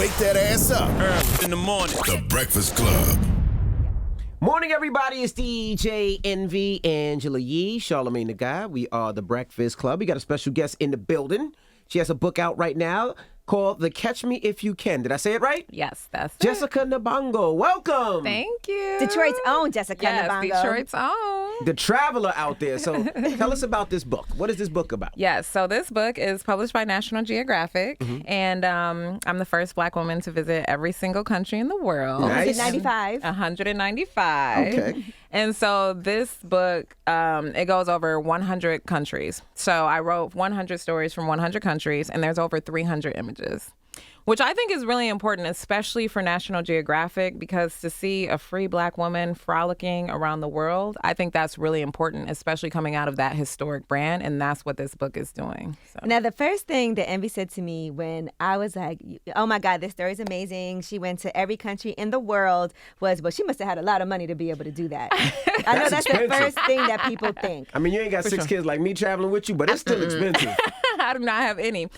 Wake that ass up. Early in the morning. The Breakfast Club. Morning, everybody. It's DJ Envy, Angela Yee, Charlamagne the Guy. We are the Breakfast Club. We got a special guest in the building. She has a book out right now called The Catch Me If You Can. Did I say it right? Yes, that's Jessica Nabongo. Welcome. Thank you. Detroit's own Jessica Nabongo. Detroit's own. The traveler out there. So tell us about this book. What is this book about? Yes, so this book is published by National Geographic, and I'm the first Black woman to visit every single country in the world. Nice. 195. 195. Okay. And so this book, it goes over 100 countries. So I wrote 100 stories from 100 countries, and there's over 300 images, which I think is really important, especially for National Geographic, because to see a free Black woman frolicking around the world, I think that's really important, especially coming out of that historic brand, and that's what this book is doing. So. Now, the first thing that Envy said to me when I was like, oh my God, this story is amazing. She went to every country in the world was, well, she must have had a lot of money to be able to do that. I know that's expensive. the first thing that people think. I mean, you ain't got six kids like me traveling with you, but it's still expensive. I do not have any.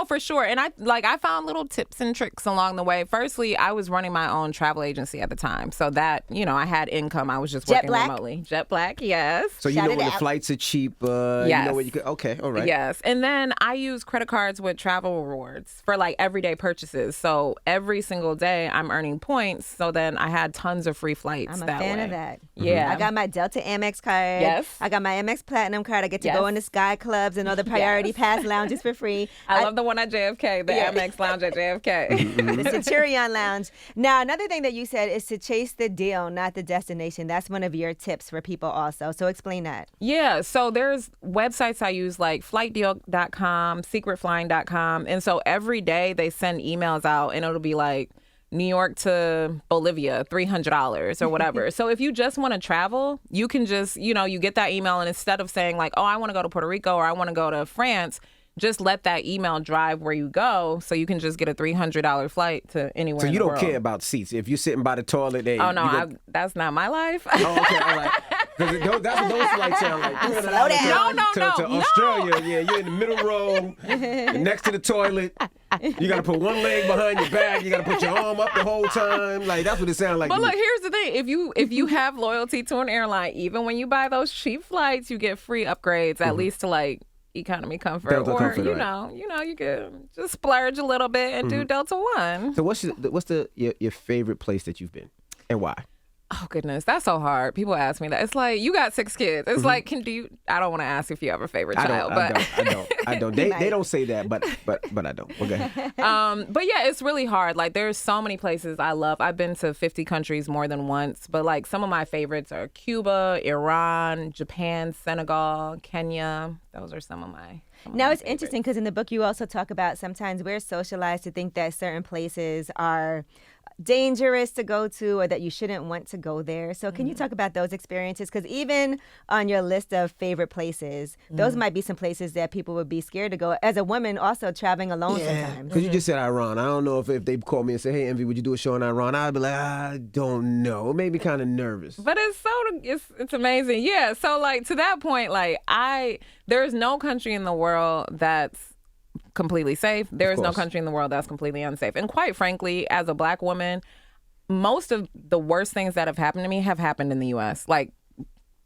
For sure. And I found little tips and tricks along the way. Firstly, I was running my own travel agency at the time. So that, I had income. I was just working remotely. Jet Black, yes. So you know when the flights are cheap. Yes. You know where you could. Okay, all right. Yes. And then I use credit cards with travel rewards for everyday purchases. So every single day I'm earning points. So then I had tons of free flights. I'm a that fan way. of that. Yeah. I got my Delta Amex card. Yes. I got my Amex Platinum card. I get to Yes. go into Sky Clubs and other priority pass lounges for free. I love the one at JFK, the Amex Lounge at JFK. The Centurion Lounge. Now, another thing that you said is to chase the deal, not the destination. That's one of your tips for people also. So explain that. Yeah, so there's websites I use like flightdeal.com, secretflying.com. And so every day they send emails out and it'll be like New York to Bolivia, $300 or whatever. So if you just want to travel, you can just, you get that email and instead of saying like, oh, I want to go to Puerto Rico or I want to go to France, just let that email drive where you go so you can just get a $300 flight to anywhere So in you the don't world. care about seats. If you're sitting by the toilet, That's not my life. Oh, okay, all right. Because that's what those flights sound like. Slow down. No, to Australia, yeah, you're in the middle row, next to the toilet. You got to put one leg behind your back. You got to put your arm up the whole time. Like, that's what it sounds like. But look, here's the thing. If you have loyalty to an airline, even when you buy those cheap flights, you get free upgrades, at least to economy comfort. Delta or comfort, you could just splurge a little bit and do Delta One. So what's your favorite place that you've been and why? Oh goodness, that's so hard. People ask me that. It's like, you got 6 kids. It's like, I don't want to ask if you have a favorite child, I don't. They don't say that, but I don't. Okay. But yeah, it's really hard. Like, there's so many places I love. I've been to 50 countries more than once, but some of my favorites are Cuba, Iran, Japan, Senegal, Kenya. Those are some of my Now, it's interesting because in the book you also talk about sometimes we're socialized to think that certain places are dangerous to go to or that you shouldn't want to go there. So can you talk about those experiences? Because even on your list of favorite places, those might be some places that people would be scared to go. As a woman also traveling alone sometimes. Because you just said Iran. I don't know if they call me and say, hey, Envy, would you do a show in Iran? I'd be like, I don't know. It made me kind of nervous. But it's amazing. Yeah. So to that point, there's no country in the world that's completely safe. There is no country in the world that's completely unsafe. And quite frankly, as a Black woman, most of the worst things that have happened to me have happened in the U.S.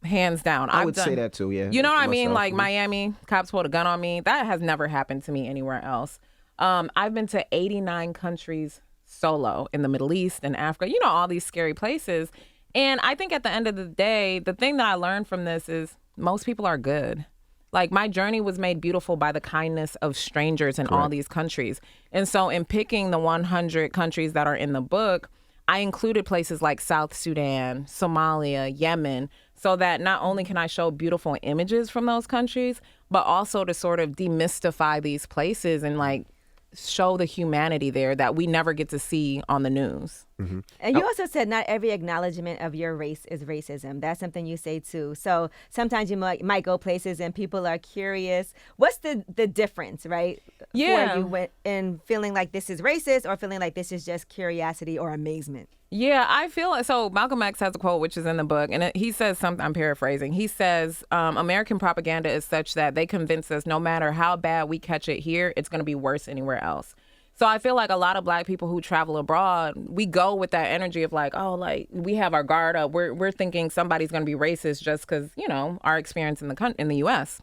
Hands down. I would say that too, yeah. You know what I mean? Miami, cops pulled a gun on me. That has never happened to me anywhere else. I've been to 89 countries solo in the Middle East and Africa, all these scary places. And I think at the end of the day, the thing that I learned from this is most people are good. My journey was made beautiful by the kindness of strangers in all these countries. And so in picking the 100 countries that are in the book, I included places like South Sudan, Somalia, Yemen, so that not only can I show beautiful images from those countries, but also to sort of demystify these places and show the humanity there that we never get to see on the news. Mm-hmm. And you also said not every acknowledgement of your race is racism. That's something you say too. So sometimes you might go places and people are curious. What's the difference, right? Yeah. For you went in feeling like this is racist or feeling like this is just curiosity or amazement? Yeah, I feel so. Malcolm X has a quote which is in the book, and he says something. I'm paraphrasing. He says, "American propaganda is such that they convince us no matter how bad we catch it here, it's going to be worse anywhere else." So I feel like a lot of Black people who travel abroad, we go with that energy of like, oh, like we have our guard up. We're thinking somebody's going to be racist just because, you know, our experience in the U.S.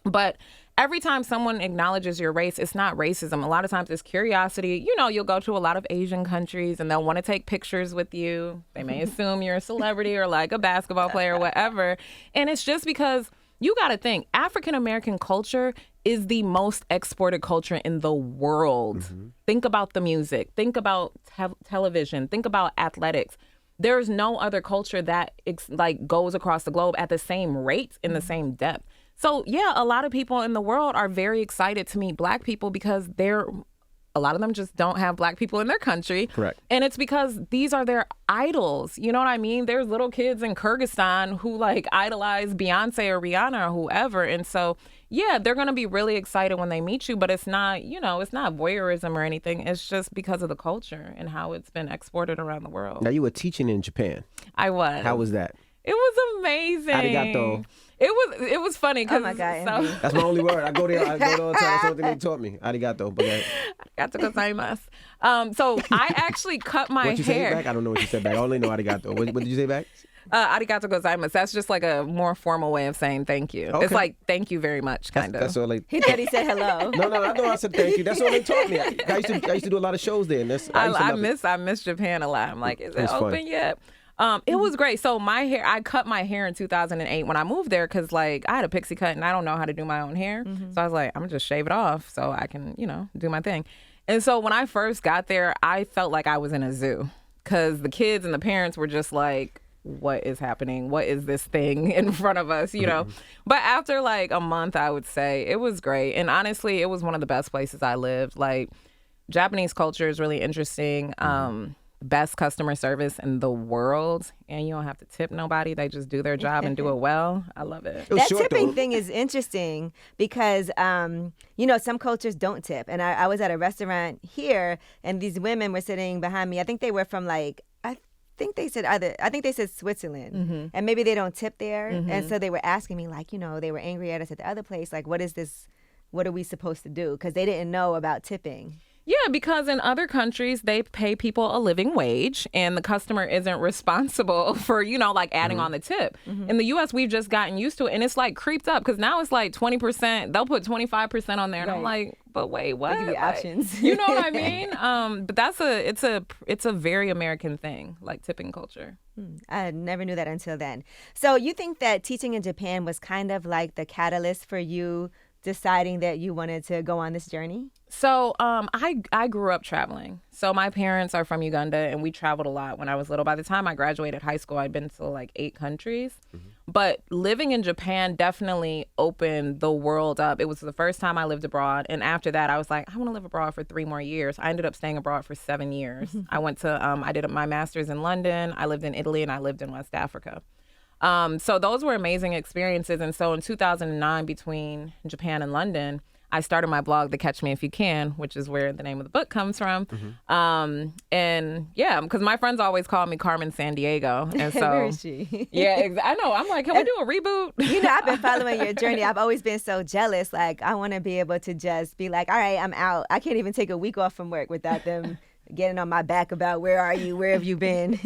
But every time someone acknowledges your race, it's not racism. A lot of times it's curiosity. You know, you'll go to a lot of Asian countries and they'll want to take pictures with you. They may assume you're a celebrity or like a basketball player or whatever. And it's just because you got to think African-American culture is the most exported culture in the world. Think about the music. Think about television. Think about athletics. There's no other culture that like goes across the globe at the same rate in the same depth. So, yeah, a lot of people in the world are very excited to meet Black people because a lot of them just don't have Black people in their country. Correct. And it's because these are their idols. You know what I mean? There's little kids in Kyrgyzstan who like idolize Beyonce or Rihanna or whoever. And so, yeah, they're going to be really excited when they meet you. But it's not, you know, it's not voyeurism or anything. It's just because of the culture and how it's been exported around the world. Now, you were teaching in Japan. I was. How was that? It was amazing. Arigato. It was funny because Oh my God, Envy. That's my only word. I go there all the time. That's something they taught me. Arigato. But arigato gozaimasu. So I actually cut my what you say hair. back? I don't know what you said back. I only know arigato. What did you say back? Arigato gozaimasu. That's just like a more formal way of saying thank you. Okay. It's like thank you very much, kind of. That's all they. He thought he said hello. No, I know I said thank you. That's all they taught me. I used to do a lot of shows there, and I miss Japan a lot. I'm like, is it It's open fun. yet? It was great. So I cut my hair in 2008 when I moved there because like I had a pixie cut and I don't know how to do my own hair. So I was like, I'm gonna just shave it off so I can, you know, do my thing. And so when I first got there, I felt like I was in a zoo because the kids and the parents were just like, what is happening? What is this thing in front of us, you know? But after like a month, I would say it was great. And honestly, it was one of the best places I lived. Like Japanese culture is really interesting. Best customer service in the world, and you don't have to tip nobody. They just do their job and do it well. I love it. It was That short, tipping though. thing is interesting because, you know, some cultures don't tip. And I was at a restaurant here, and these women were sitting behind me. I think they were from like, I think they said Switzerland, and maybe they don't tip there. And so they were asking me, like, you know, they were angry at us at the other place. Like, what is this? What are we supposed to do? Because they didn't know about tipping. Yeah, because in other countries, they pay people a living wage and the customer isn't responsible for, you know, like adding on the tip. In the U.S., we've just gotten used to it and it's like creeped up because now it's like 20%. They'll put 25% on there. And I'm like, but wait, what? They give you Like, options. you know what I mean? But it's a very American thing, like tipping culture. I never knew that until then. So you think that teaching in Japan was kind of like the catalyst for you deciding that you wanted to go on this journey? So I grew up traveling. So my parents are from Uganda and we traveled a lot when I was little. By the time I graduated high school, I'd been to like 8 countries. But living in Japan definitely opened the world up. It was the first time I lived abroad. And after that, I was like, I want to live abroad for 3 more years. I ended up staying abroad for 7 years. I went to, I did my master's in London. I lived in Italy and I lived in West Africa. So those were amazing experiences. And so in 2009, between Japan and London, I started my blog, The Catch Me If You Can, which is where the name of the book comes from. And yeah, because my friends always call me Carmen San Diego. And so, Where is she? yeah, I know. I'm like, can we do a reboot? You know, I've been following your journey. I've always been so jealous. Like, I want to be able to just be like, all right, I'm out. I can't even take a week off from work without them getting on my back about where are you? Where have you been?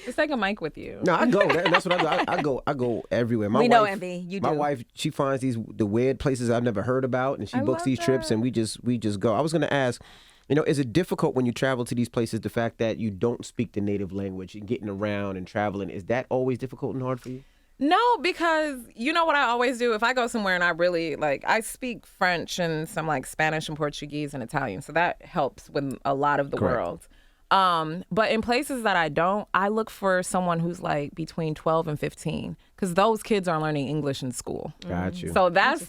Just take a mic with you. No, I go. That's what I do. I go everywhere. We know, Envy. You do. My wife, she finds the weird places I've never heard about, and she books love these trips, that. and we just go. I was going to ask, you know, is it difficult when you travel to these places, the fact that you don't speak the native language and getting around and traveling? Is that always difficult and hard for you? No, because you know what I always do? If I go somewhere and I really, I speak French and some like Spanish and Portuguese and Italian. So that helps with a lot of the Correct. world. But in places that I don't, I look for someone who's like between 12 and 15 because those kids are learning English in school. Got you. So that's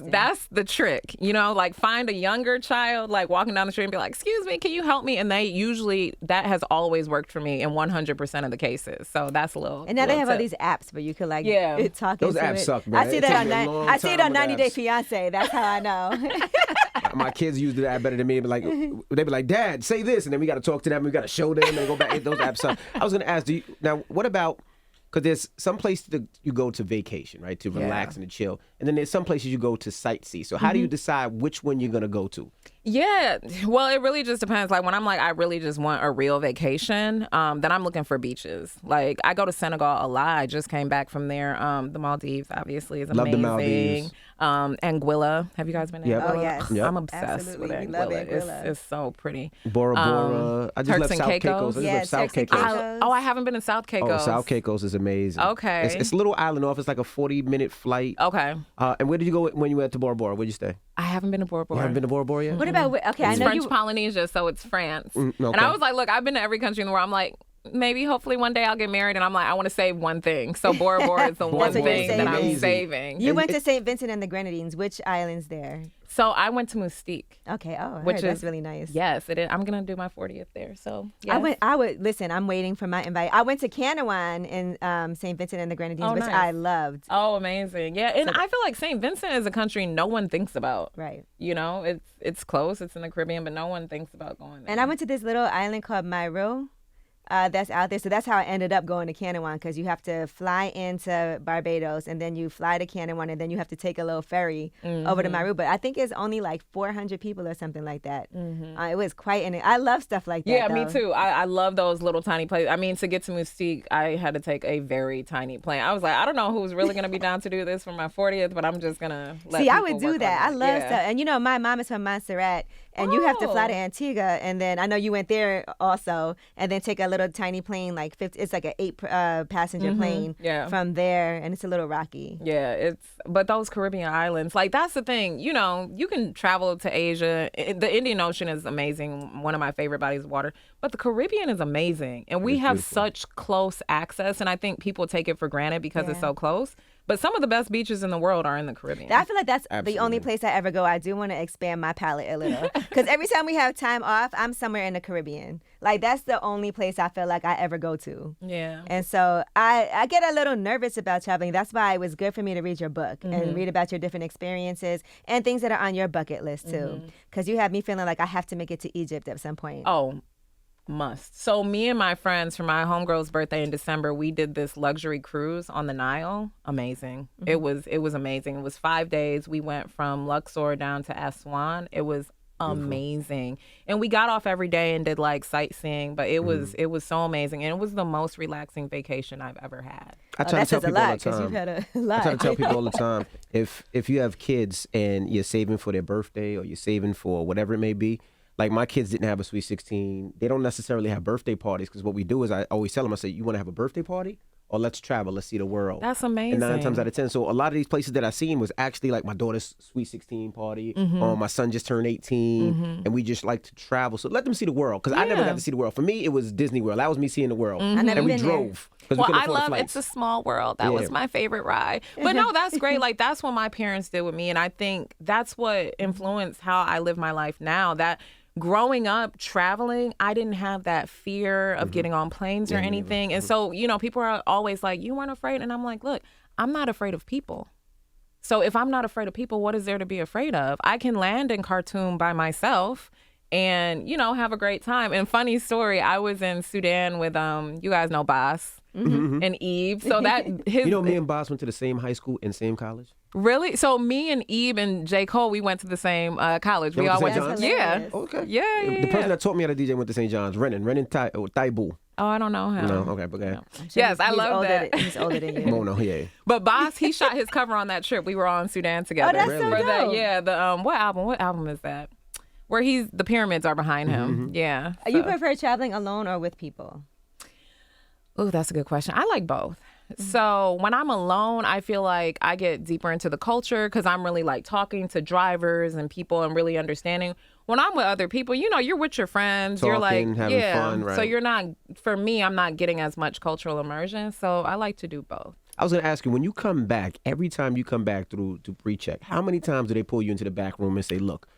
the trick, you know, like find a younger child, like walking down the street and be like, excuse me, can you help me? And that has always worked for me in 100% of the cases. So that's a little. And now they have all tip. these apps where you can like Yeah. talk Those into apps it. suck, man. I see It that takes on me a long I see it time on with 90 Day apps. Fiance. That's how I know. My kids use the app better than me. They'd be like, Dad, say this, and then we got to talk to them. We got to show them and go back. Those apps suck. I was going to ask, what about? Because there's some places that you go to vacation, right, to relax and to chill, and then there's some places you go to sightsee. So how do you decide which one you're going to go to? Yeah, well, it really just depends. Like when I'm like, I really just want a real vacation, then I'm looking for beaches. Like I go to Senegal a lot. I just came back from there. The Maldives, obviously, is Love the amazing. Maldives. Anguilla. Have you guys been to Yep. Anguilla? Oh, yes. Yep. I'm obsessed Absolutely. with We love Anguilla. Anguilla. It's so pretty. Bora Bora. I just Turks left and South Caicos. Caicos. I just Yeah, left South Turks and Caicos. Caicos. I haven't been to South Caicos. Oh, South Caicos is amazing. Okay. It's a little island off. It's like a 40-minute flight. Okay. And where did you go when you went to Bora Bora? Where'd you stay? I haven't been to Bora Bora. You haven't been to Bora Bora yet? What about, okay, I It's know French you. Polynesia, so it's France. okay. And I was like, look, I've been to every country in the world. I'm like, maybe hopefully one day I'll get married, and I'm like, I want to save one thing. So Bora Bora is the one what you're thing that I'm saving. saving. You went to St. Vincent and the Grenadines. Which islands there? So I went to Mustique. Okay. Oh, Which that's is- really nice. Yes, it is. I'm gonna do my 40th there. So yes. I would listen. I'm waiting for my invite. I went to Canawan in St. Vincent and the Grenadines, Oh, which nice. I loved. Oh, amazing! Yeah, and I feel like St. Vincent is a country no one thinks about. Right. You know, it's close. It's in the Caribbean, but no one thinks about going there. And I went to this little island called Mairo. That's out there. So that's how I ended up going to Canawan, because you have to fly into Barbados and then you fly to Canawan and then you have to take a little ferry over to Mairo. But I think it's only like 400 people or something like that. It was quite, and I love stuff like that. Yeah, me though. too. I love those little tiny places. I mean, to get to Mustique, I had to take a very tiny plane. I was like, I don't know who's really going to be down to do this for my 40th, but I'm just going to let See, I people would do work that. I on it. love Yeah. stuff. And you know, my mom is from Montserrat, and you have to fly to Oh. Antigua, and then I know you went there also, and then take a little tiny plane, like 50. It's like an 8 passenger plane Yeah. from there, and it's a little rocky. Yeah, but those Caribbean islands, like that's the thing, you know, you can travel to Asia. The Indian Ocean is amazing, one of my favorite bodies of water, but the Caribbean is amazing. And we have such close access, and I think people take it for granted because it's Yeah. so close. But some of the best beaches in the world are in the Caribbean. I feel like that's the Absolutely. only place I ever go. I do want to expand my palette a little, because every time we have time off, I'm somewhere in the Caribbean. Like that's the only place I feel like I ever go to. Yeah. And so I get a little nervous about traveling. That's why it was good for me to read your book and read about your different experiences and things that are on your bucket list too. Because you have me feeling like I have to make it to Egypt at some point. Oh, must. So me and my friends, for my homegirl's birthday in December, we did this luxury cruise on the Nile. Amazing. It was amazing. It was 5 days. We went from Luxor down to Aswan. It was amazing. And we got off every day and did like sightseeing, but it was so amazing, and it was the most relaxing vacation I've ever had. I try that to tell says a people all lot, the because time. you've had a I lot. try to tell people all the time, if you have kids and you're saving for their birthday or you're saving for whatever it may be, like my kids didn't have a Sweet 16. They don't necessarily have birthday parties, because what we do is I always tell them, I say, you want to have a birthday party? Or let's travel, let's see the world. That's amazing. And 9 times out of 10. So a lot of these places that I've seen was actually like my daughter's Sweet 16 party, or my son just turned 18, and we just like to travel. So let them see the world, because I never Yeah. got to see the world. For me, it was Disney World. That was me seeing the world. I never And we been there. drove, because we Well, couldn't I afford the love flights. It's a Small World. That Yeah. was my favorite ride. But no, that's great. Like that's what my parents did with me, and I think that's what influenced how I live my life now. That growing up traveling, I didn't have that fear of getting on planes or anything. And so, you know, people are always like, you weren't afraid. And I'm like, look, I'm not afraid of people. So if I'm not afraid of people, what is there to be afraid of? I can land in Khartoum by myself and, you know, have a great time. And funny story, I was in Sudan with, you guys know Bas and Eve. So that his You know, me and Boss went to the same high school and same college. Really? So me and Eve and J. Cole, we went to the same college. They We went all to went St. to John's? yeah. Hilarious. Okay. Yeah. The person that taught me how to DJ went to St. John's, Renan Taibu. Oh, I don't know him. No, okay, but okay. Yes, I He's love older that. He's older than you. Mono, yeah. But Boss, he shot his cover on that trip. We were all in Sudan together. that's so For that, dope. yeah. The what album is that? Where the pyramids are behind him. Yeah. You so- prefer traveling alone or with people? Ooh, that's a good question. I like both. So when I'm alone, I feel like I get deeper into the culture because I'm really like talking to drivers and people and really understanding. When I'm with other people, you know, you're with your friends. You're like, Talking, having yeah. fun, So right. you're not, for me, I'm not getting as much cultural immersion. So I like to do both. I was going to ask you, when you come back, every time you come back through to pre-check, how many times do they pull you into the back room and say, look,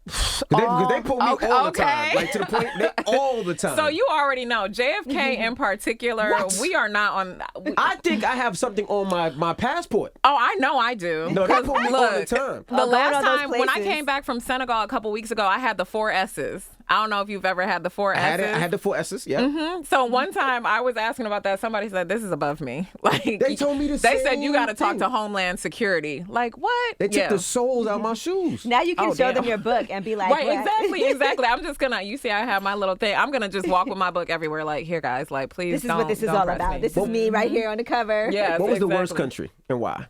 because they pull me all the time, okay. like to the point, all the time. So you already know, JFK in particular, What? we are not on. I think I have something on my passport. Oh, I know I do. No, they 'Cause pull me all look, the time. The Going last on those time when I places. came back from Senegal a couple weeks ago, I had the 4 S's. I don't know if you've ever had the 4 S's. I had the 4 S's, yeah. So one time I was asking about that. Somebody said, this is above me. Like They told me the They same said, you got to talk thing. to Homeland Security. Like, what? They took the soles out of my shoes. Now you can Oh, show damn. them your book and be like, Right, what? exactly. I'm just going to, you see I have my little thing. I'm going to just walk with my book everywhere. Like, here, guys, like, please This is don't what this is don't all press about. me. This is me right here on the cover. Yes, What was the worst exactly. country and why?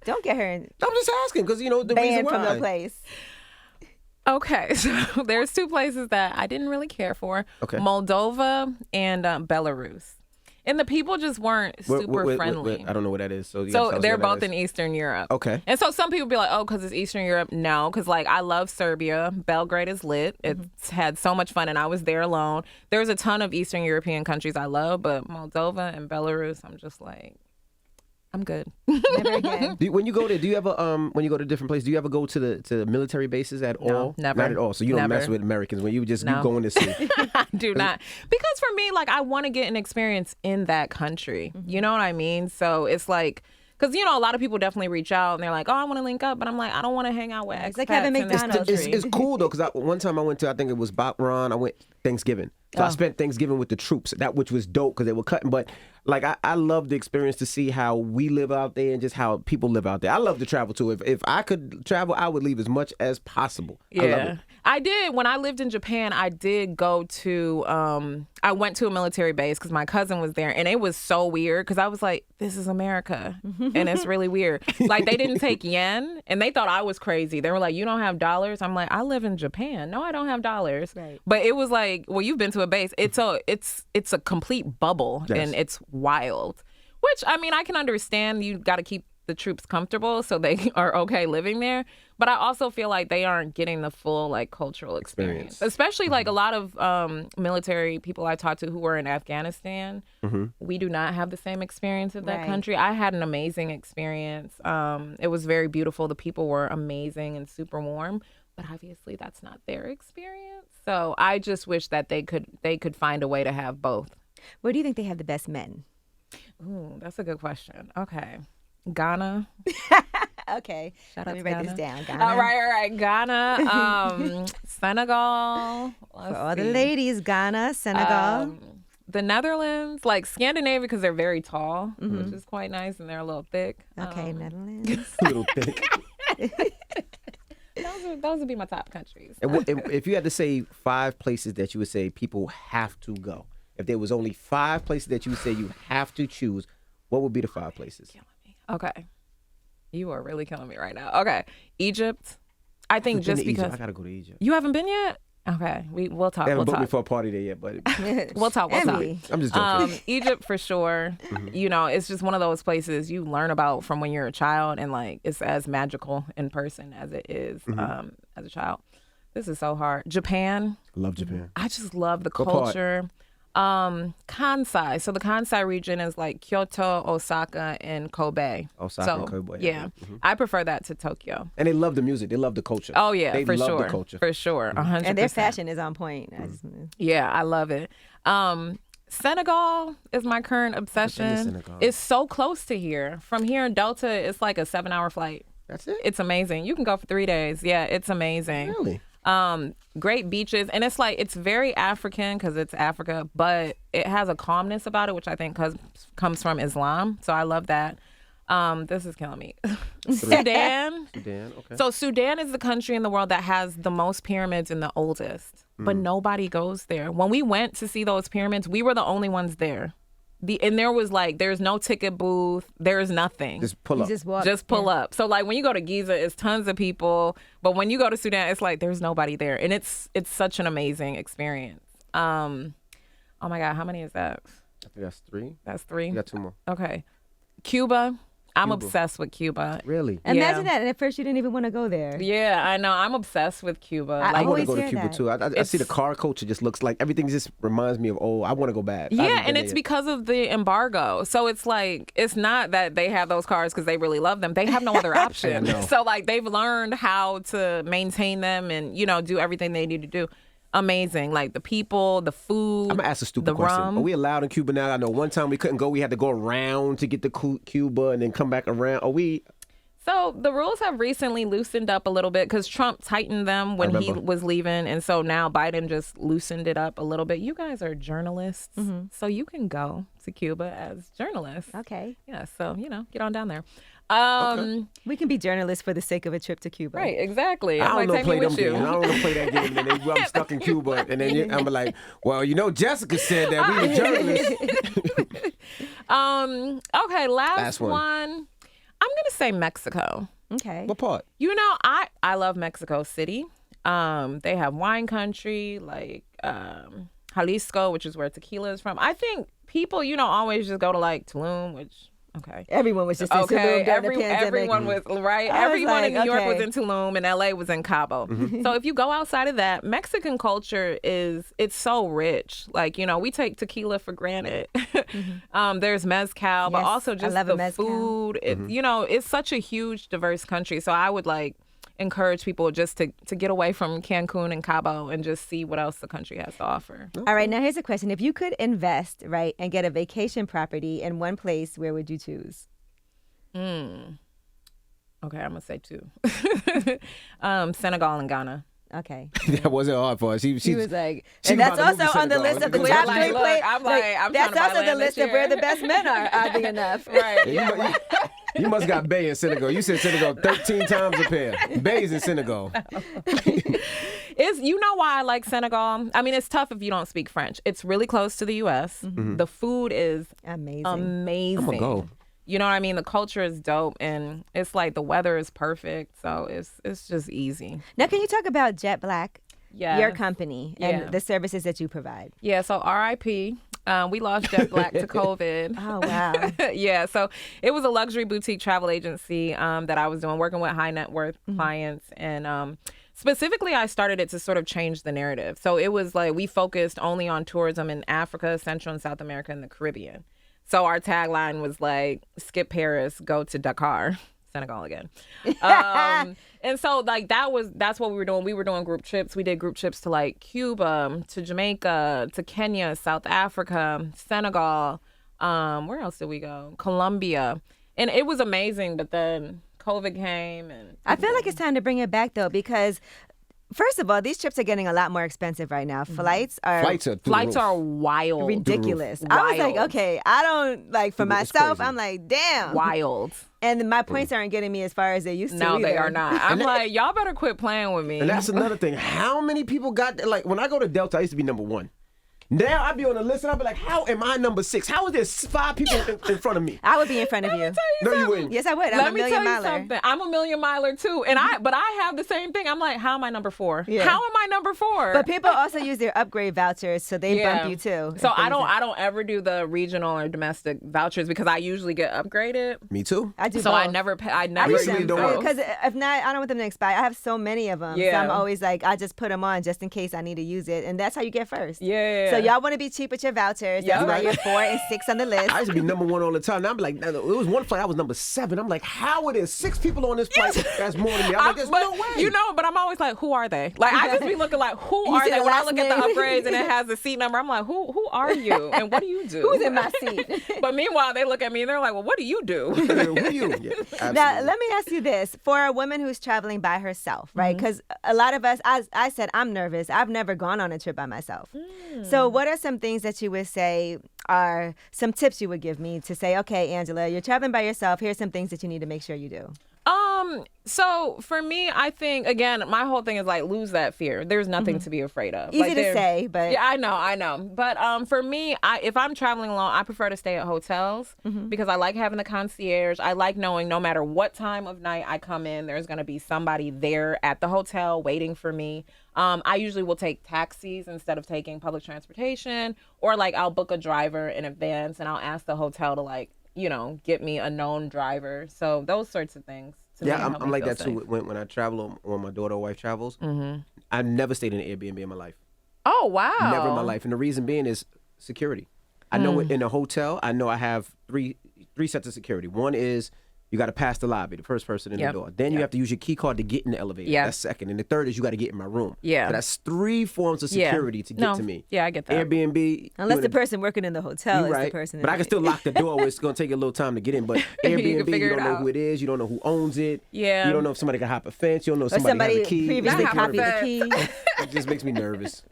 Don't get her I'm just asking because, the reason banned why. from the place. Okay, so there's 2 places that I didn't really care for. Okay. Moldova and Belarus. And the people just weren't super friendly. I don't know what that is. So, you gotta So tell us they're what that both is. in Eastern Europe. Okay. And so some people be like, oh, because it's Eastern Europe. No, because like I love Serbia. Belgrade is lit. It's had so much fun, and I was there alone. There's a ton of Eastern European countries I love, but Moldova and Belarus, I'm just like, I'm good. Never again. When you go there, do you ever when you go to different places, do you ever go to the military bases at all? never. Not at all. So you don't mess Never. with Americans when you just No. you going to see. I do not. Because for me, like, I want to get an experience in that country. You know what I mean? So it's like, because, a lot of people definitely reach out and they're like, oh, I want to link up. But I'm like, I don't want to hang out with It's like expats having in this McDonald's. country. It's cool though because one time I went to, I think it was Bakran. I went Thanksgiving. So I spent Thanksgiving with the troops, which was dope because they were cutting. But like I love the experience to see how we live out there and just how people live out there. I love to travel too. If I could travel, I would leave as much as possible. I love it. I did. When I lived in Japan, I did go to, I went to a military base because my cousin was there. And it was so weird because I was like, this is America. And it's really weird. Like, they didn't take yen and they thought I was crazy. They were like, you don't have dollars? I'm like, I live in Japan. No, I don't have dollars. Right. But it was like, well, you've been to a base. It's a complete bubble and it's wild. Which, I mean, I can understand. You got to keep the troops comfortable so they are okay living there. But I also feel like they aren't getting the full like cultural experience. Especially like a lot of military people I talked to who were in Afghanistan. We do not have the same experience in that Right. country. I had an amazing experience. It was very beautiful. The people were amazing and super warm. But obviously that's not their experience. So I just wish that they could find a way to have both. Where do you think they have the best men? Ooh, that's a good question. Okay. Ghana. Okay. Shout Let out me to write this Ghana. down. Ghana. All right. Ghana, Senegal. For all the ladies, Ghana, Senegal. The Netherlands, like Scandinavia, because they're very tall, which is quite nice, and they're a little thick. Okay, Netherlands. Little thick. Those would be my top countries. And if you had to say 5 places that you would say people have to go, if there was only 5 places that you would say you have to choose, what would be the 5 places? Okay. You are really killing me right now. Okay. Egypt. I think just because I gotta go to Egypt. you haven't been yet. Okay. We'll talk. They haven't We'll booked me talk. for a party there yet, but We'll talk. We'll talk. Emily. I'm just joking. Egypt for sure. It's just one of those places you learn about from when you're a child, and like it's as magical in person as it is as a child. This is so hard. Japan. Love Japan. I just love the What part? culture. Kansai. So the Kansai region is like Kyoto, Osaka, and Kobe. Osaka and Kobe, Yeah. I prefer that to Tokyo. And they love the music. They love the culture. Oh yeah, they for love sure. the culture. For sure. 100%. And their fashion is on point. Yeah, I love it. Senegal is my current obsession. Senegal. It's so close to here. From here in Delta, it's like a 7-hour flight. That's it? It's amazing. You can go for 3 days. Yeah, it's amazing. Really? Great beaches, and it's like it's very African because it's Africa, but it has a calmness about it, which I think comes from Islam. So I love that. This is killing me. Sudan. Sudan, okay. So Sudan is the country in the world that has the most pyramids and the oldest, but nobody goes there. When we went to see those pyramids, we were the only ones there. And there was like, there's no ticket booth. There's nothing. Just pull You up. just walk. Just pull up. So like when you go to Giza, it's tons of people. But when you go to Sudan, it's like there's nobody there. And it's such an amazing experience. Oh my God, how many is that? I think that's 3. That's 3? You got 2 more. Okay. Cuba. I'm obsessed with Cuba. Really? Imagine that. And at first you didn't even want to go there. Yeah, I know. I'm obsessed with Cuba. I I want to always go to hear Cuba that. too. I see the car culture just looks like everything just reminds me of I want to go back. I haven't Yeah, been and there it's yet. because of the embargo. So it's like, it's not that they have those cars because they really love them. They have no other option. know. So like they've learned how to maintain them and, do everything they need to do. Amazing. Like the people, the food, I'm gonna ask a stupid the question. rum. Are we allowed in Cuba now? I know one time we couldn't go. We had to go around to get to Cuba and then come back around. Are we? So the rules have recently loosened up a little bit because Trump tightened them when he was leaving. And so now Biden just loosened it up a little bit. You guys are journalists, so you can go to Cuba as journalists. Okay. Yeah, so, get on down there. We can be journalists for the sake of a trip to Cuba. Right, exactly. I don't know take play me them with you. games. I don't want to play that game. And then I'm stuck in Cuba. And then I'm like, well, Jessica said that we were journalists. Okay, last one. I'm going to say Mexico. Okay. What part? I love Mexico City. They have wine country, like Jalisco, which is where tequila is from. I think people, always just go to like Tulum, which, okay. Everyone was just in Tulum during the pandemic. Everyone was, right? Everyone in New York was in Tulum and LA was in Cabo. So if you go outside of that, Mexican culture it's so rich. Like, we take tequila for granted. There's mezcal, but also just the food. It's such a huge, diverse country. So I would encourage people just to get away from Cancun and Cabo and just see what else the country has to offer. All right, now here's a question. If you could invest, right, and get a vacation property in one place, where would you choose? Okay, I'm going to say two. Senegal and Ghana. Okay. That wasn't hard for us. She was like, and that's also on the list of the top three places. That's also the list of where the best men are, oddly enough. Right. You must got Bay in Senegal. You said Senegal 13 times a pair. Bay's in Senegal. You know why I like Senegal? I mean, it's tough if you don't speak French. It's really close to the U.S. The food is amazing. I'm gonna go. You know what I mean? The culture is dope, and it's like the weather is perfect, so it's just easy. Now, can you talk about Jet Black, your company, and Yeah. the services that you provide? Yeah, so RIP. We lost Jet Black to COVID. Oh, wow. Yeah, so it was a luxury boutique travel agency that I was doing, working with high net worth clients. And specifically, I started it to sort of change the narrative. So it was like we focused only on tourism in Africa, Central and South America, and the Caribbean. So our tagline was like, skip Paris, go to Dakar, Senegal again. And so that's what we were doing. We were doing group trips. We did group trips to like Cuba, to Jamaica, to Kenya, South Africa, Senegal. Where else did we go? Colombia. And it was amazing, but then COVID came. And I feel like it's time to bring it back, though, because first of all, these trips are getting a lot more expensive right now. Flights are wild. Ridiculous. I was like, okay, I don't, for myself, I'm like, damn. Wild. And my points aren't getting me as far as they used to. No, they are not. I'm like, y'all better quit playing with me. And that's another thing. How many people got that? Like, when I go to Delta, I used to be number one. Now I'd be on the list and I'd be like, how am I number 6? How is there 5 people in front of me? I would be in front of you. No, you wouldn't. Yes, I would. I'm a million miler. I'm a million miler too. And I have the same thing. I'm like, how am I number 4? Yeah. How am I number 4? But people also use their upgrade vouchers, so they bump you too. So I don't ever do the regional or domestic vouchers because I usually get upgraded. Me too. I do. So both. I never use them because if not, I don't want them to expire. I have so many of them. Yeah. So I'm always like, I just put them on just in case I need to use it, and that's how you get first. Yeah. So y'all want to be cheap with your vouchers. That's why you're 4 and 6 on the list. I used to be number 1 all the time. Now I'm like, it was one flight I was number 7. I'm like, how are there 6 people on this flight? That's more than me. I'm like, there's no way. But I'm always like, who are they? Like I just be looking like, who are they? When I look at the upgrades and it has the seat number, I'm like, who are you and what do you do? Who's in my seat? But meanwhile, they look at me and they're like, well, what do you do? Who are you? Yeah, now, let me ask you this: for a woman who's traveling by herself, right? Because a lot of us, as I said, I'm nervous. I've never gone on a trip by myself. So, what are some things that you would say are some tips you would give me to say, okay, Angela, you're traveling by yourself. Here's some things that you need to make sure you do. So for me, I think, again, my whole thing is like, lose that fear. There's nothing to be afraid of. Easy to say, but. Yeah, I know. But for me, if I'm traveling alone, I prefer to stay at hotels because I like having the concierge. I like knowing no matter what time of night I come in, there's going to be somebody there at the hotel waiting for me. I usually will take taxis instead of taking public transportation, or like I'll book a driver in advance and I'll ask the hotel to get me a known driver. So those sorts of things. Yeah, I'm like that too. When I travel, when my daughter or wife travels, I've never stayed in an Airbnb in my life. Oh, wow. Never in my life. And the reason being is security. I know in a hotel, I know I have three sets of security. One is You got to pass the lobby, the first person in the door. Then you have to use your key card to get in the elevator. Yeah. That's second. And the third is you got to get in my room. Yeah. So that's 3 forms of security to get to me. Yeah, I get that. Airbnb. Unless the person working in the hotel is the person. But I can still lock the door where it's going to take a little time to get in. But Airbnb, you don't know who it is. You don't know who owns it. Yeah. You don't know if somebody can hop a fence. You don't know if Or somebody has a key. previously Not copied the hop a key. It just makes me nervous.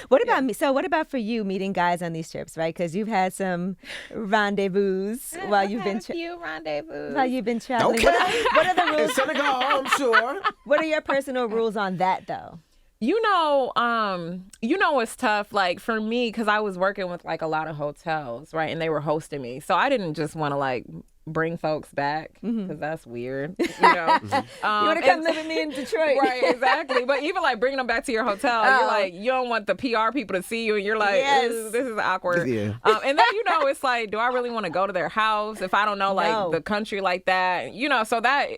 What about me? So what about for you meeting guys on these trips, right? Because you've had some rendezvous while you've been traveling. Okay. What are the In rules? Senegal, I'm sure. What are your personal rules on that, though? You know what's tough? Like for me, because I was working with like a lot of hotels, right? And they were hosting me. So I didn't just want to like bring folks back because that's weird. You know? You want to come live with me in Detroit? Right, exactly. But even like bringing them back to your hotel, you're like, you don't want the PR people to see you, and you're like, Yes. this is awkward. Yeah. And then it's like, do I really want to go to their house if I don't know like the country like that? So that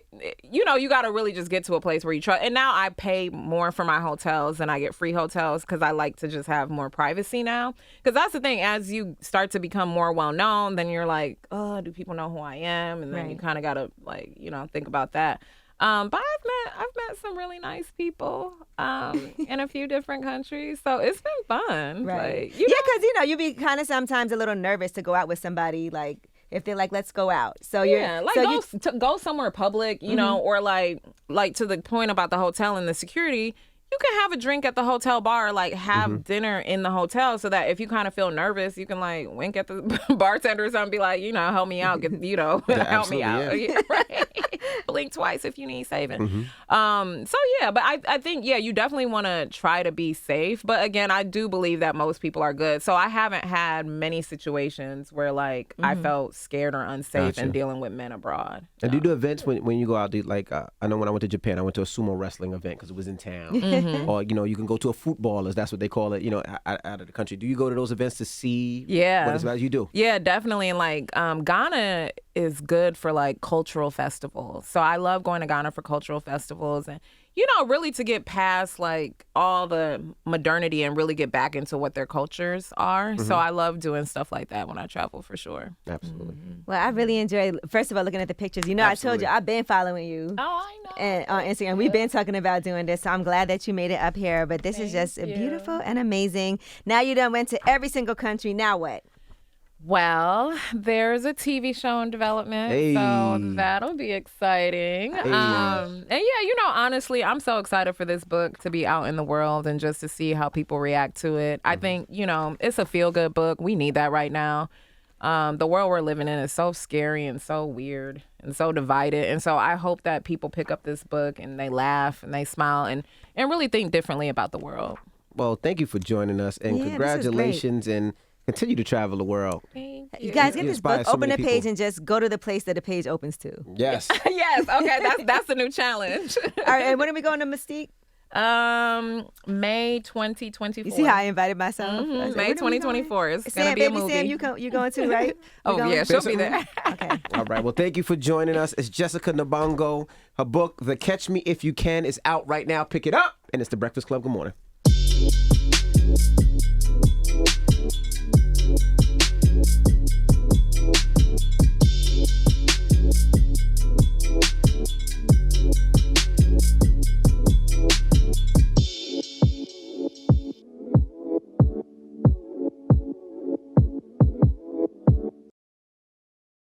you got to really just get to a place where you trust. And now I pay more for my hotels than I get free hotels because I like to just have more privacy now. Because that's the thing, as you start to become more well known, then you're like, oh, do people know who I am? And then you kind of got to like think about that. But I've met some really nice people in a few different countries, so it's been fun. Right. Like, because you be kind of sometimes a little nervous to go out with somebody, like if they're like, let's go out. So go somewhere public, or like to the point about the hotel and the security. You can have a drink at the hotel bar, like have dinner in the hotel, so that if you kind of feel nervous, you can like wink at the bartender or something, be like, help me out, help me out. Yeah, right. Blink twice if you need saving. But I think, you definitely want to try to be safe. But again, I do believe that most people are good. So I haven't had many situations where like I felt scared or unsafe in dealing with men abroad. And do you do events when you go out? I know when I went to Japan, I went to a sumo wrestling event because it was in town. Or, you can go to a footballers, that's what they call it, out of the country. Do you go to those events to see what it's about? You do? Yeah, definitely. And like Ghana is good for like cultural festivals. So I love going to Ghana for cultural festivals and, really to get past like all the modernity and really get back into what their cultures are. So I love doing stuff like that when I travel for sure. Absolutely. Well, I really enjoy, first of all, looking at the pictures. I told you, I've been following you. Oh, I know. And on Instagram. We've been talking about doing this, so I'm glad that you made it up here. But this is just beautiful and amazing. Now you done went to every single country. Now what? Well, there's a TV show in development, so that'll be exciting. Hey. And honestly, I'm so excited for this book to be out in the world and just to see how people react to it. I think, it's a feel-good book. We need that right now. The world we're living in is so scary and so weird and so divided. And so I hope that people pick up this book and they laugh and they smile and really think differently about the world. Well, thank you for joining us, and congratulations, and continue to travel the world. Thank You guys get this book, so open many a page, people. and just go to the place that the page opens to. Yes. Yes, okay, that's the new challenge. All right, and when are we going to Mystique? May 2024. You see how I invited myself? I said, May when are we 2024. It's Sam, gonna be a baby movie. Sam, you going too, right? She'll be there. Okay. All right. Well, thank you for joining us. It's Jessica Nabongo. Her book, The Catch Me If You Can, is out right now. Pick it up. And it's The Breakfast Club. Good morning.